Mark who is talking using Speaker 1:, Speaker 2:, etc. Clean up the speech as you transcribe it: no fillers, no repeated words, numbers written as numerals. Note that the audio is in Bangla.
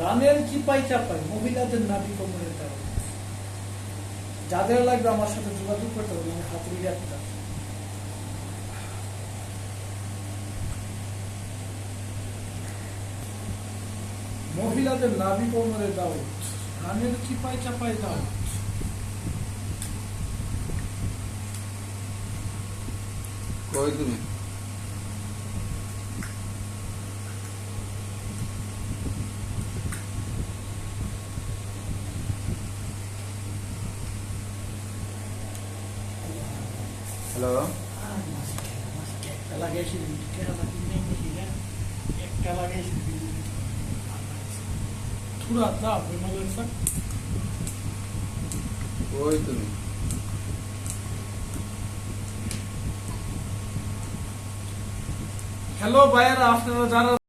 Speaker 1: রানের চিপাই চাপাই মহিলাদের নাবি কোমরে দাও। যাদের লাগবে আমার সাথে যোগাযোগ করতে হবে, আমি হাতুড়ি ডাক্তার। মহিলাদের নাবি কোমরে দাও, রানের চিপাই চাপাই দাও।
Speaker 2: কই তুমি? হ্যালো,
Speaker 1: একটা লাগাইছি একটা লাগাইছি থুরা দাও মাদ্রাসা।
Speaker 2: কই তুমি?
Speaker 1: হ্যালো ভাইয়ারা, আপনারা যারা